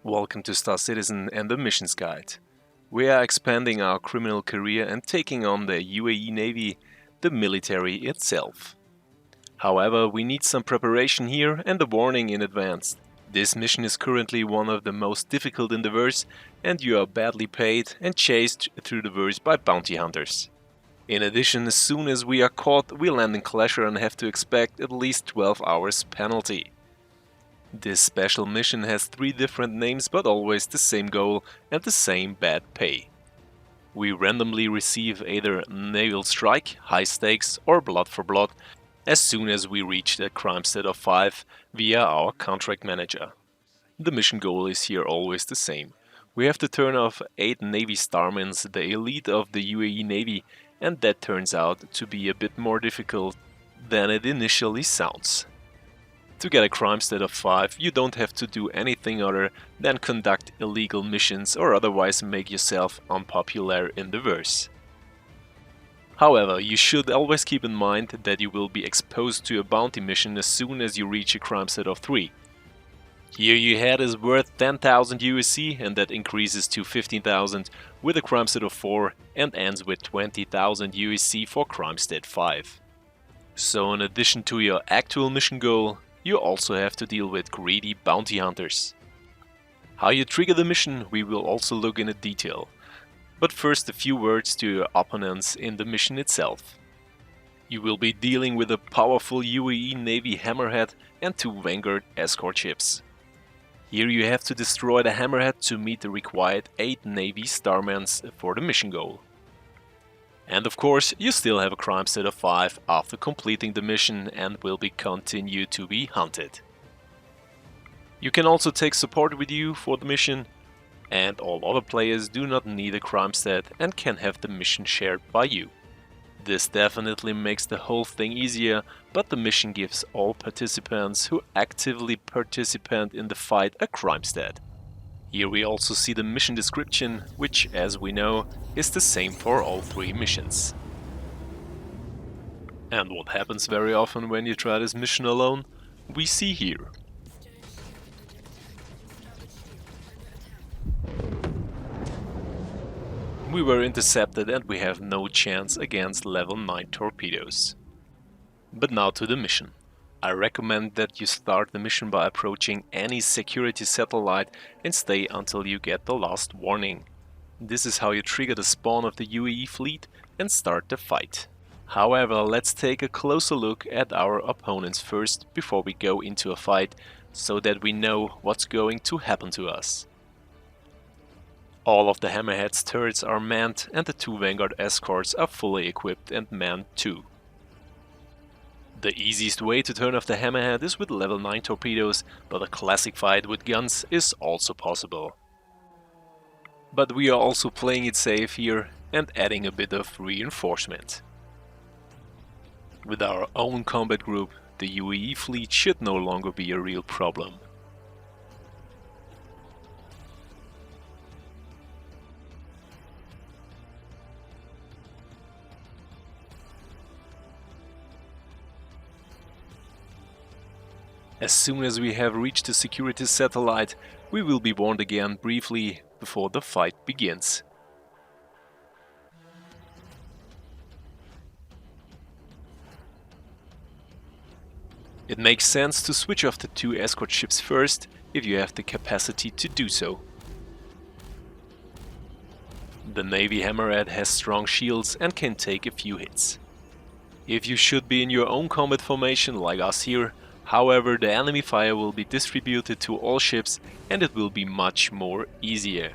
Welcome to Star Citizen and the Missions Guide. We are expanding our criminal career and taking on the UEE Navy, the military itself. However, we need some preparation here and a warning in advance. This mission is currently one of the most difficult in the verse, and you are badly paid and chased through the verse by bounty hunters. In addition, as soon as we are caught, we land in Clasher and have to expect at least 12 hours penalty. This special mission has 3 different names but always the same goal and the same bad pay. We randomly receive either Naval Strike, High Stakes or Blood for Blood as soon as we reach the Crimestat of 5 via our contract manager. The mission goal is here always the same. We have to turn off 8 Navy Starmen, the elite of the UEE Navy, and that turns out to be a bit more difficult than it initially sounds. To get a Crimestat of 5, you don't have to do anything other than conduct illegal missions or otherwise make yourself unpopular in the verse. However, you should always keep in mind that you will be exposed to a bounty mission as soon as you reach a Crimestat of 3. Here your head is worth 10,000 UEC and that increases to 15,000 with a Crimestat of 4 and ends with 20,000 UEC for Crimestat 5. So in addition to your actual mission goal, you also have to deal with greedy bounty hunters. How you trigger the mission we will also look in detail. But first a few words to your opponents in the mission itself. You will be dealing with a powerful UEE Navy Hammerhead and 2 Vanguard escort ships. Here you have to destroy the Hammerhead to meet the required 8 Navy Starmen for the mission goal. And of course, you still have a Crimestat of 5 after completing the mission and will be continued to be hunted. You can also take support with you for the mission, and all other players do not need a Crimestat and can have the mission shared by you. This definitely makes the whole thing easier, but the mission gives all participants who actively participate in the fight a Crimestat. Here we also see the mission description, which, as we know, is the same for all 3 missions. And what happens very often when you try this mission alone, we see here. We were intercepted and we have no chance against level 9 torpedoes. But now to the mission. I recommend that you start the mission by approaching any security satellite and stay until you get the last warning. This is how you trigger the spawn of the UEE fleet and start the fight. However, let's take a closer look at our opponents first before we go into a fight, so that we know what's going to happen to us. All of the Hammerhead's turrets are manned and the 2 Vanguard escorts are fully equipped and manned too. The easiest way to turn off the Hammerhead is with level 9 torpedoes, but a classic fight with guns is also possible. But we are also playing it safe here and adding a bit of reinforcement. With our own combat group, the UEE fleet should no longer be a real problem. As soon as we have reached the security satellite, we will be warned again briefly before the fight begins. It makes sense to switch off the 2 escort ships first, if you have the capacity to do so. The Navy Hammerhead has strong shields and can take a few hits. If you should be in your own combat formation like us here, however, the enemy fire will be distributed to all ships and it will be much more easier.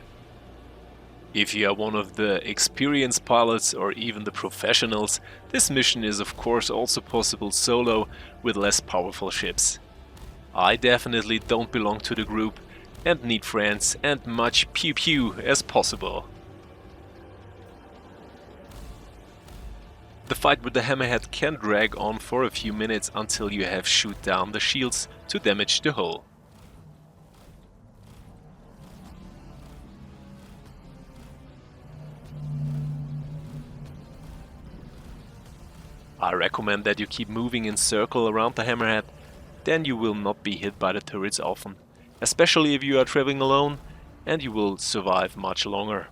If you are one of the experienced pilots or even the professionals, this mission is of course also possible solo with less powerful ships. I definitely don't belong to the group and need friends and much pew pew as possible. The fight with the Hammerhead can drag on for a few minutes until you have shoot down the shields to damage the hull. I recommend that you keep moving in circle around the Hammerhead, then you will not be hit by the turrets often, especially if you are traveling alone, and you will survive much longer.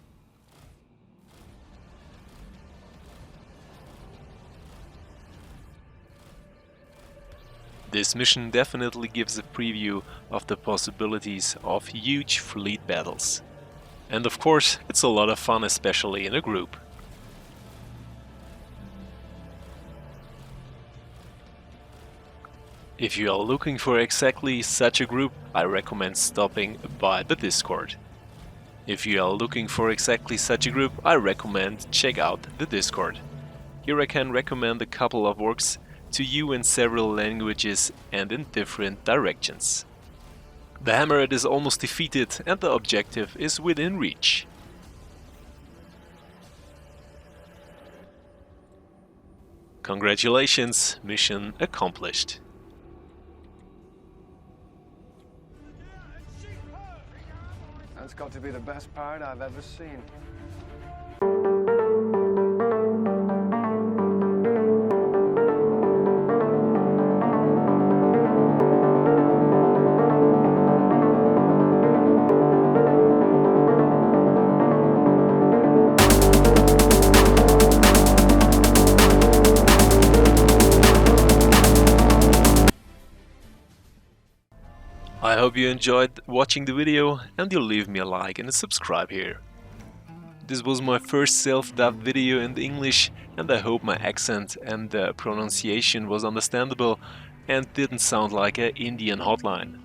This mission definitely gives a preview of the possibilities of huge fleet battles. And of course, it's a lot of fun, especially in a group. If you are looking for exactly such a group, I recommend stopping by the Discord. If you are looking for exactly such a group, I recommend check out the Discord. Here I can recommend a couple of works to you in several languages and in different directions. The Hammerhead is almost defeated and the objective is within reach. Congratulations, mission accomplished. That's got to be the best part I've ever seen. I hope you enjoyed watching the video and you'll leave me a like and a subscribe here. This was my first self-dubbed video in English and I hope my accent and pronunciation was understandable and didn't sound like an Indian hotline.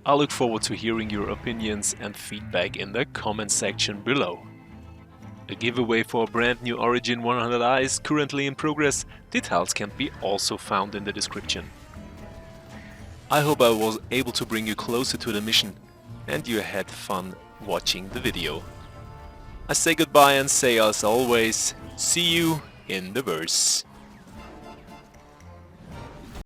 I look forward to hearing your opinions and feedback in the comment section below. A giveaway for a brand new Origin 100i is currently in progress. Details can be also found in the description. I hope I was able to bring you closer to the mission and you had fun watching the video. I say goodbye and say as always, see you in the verse.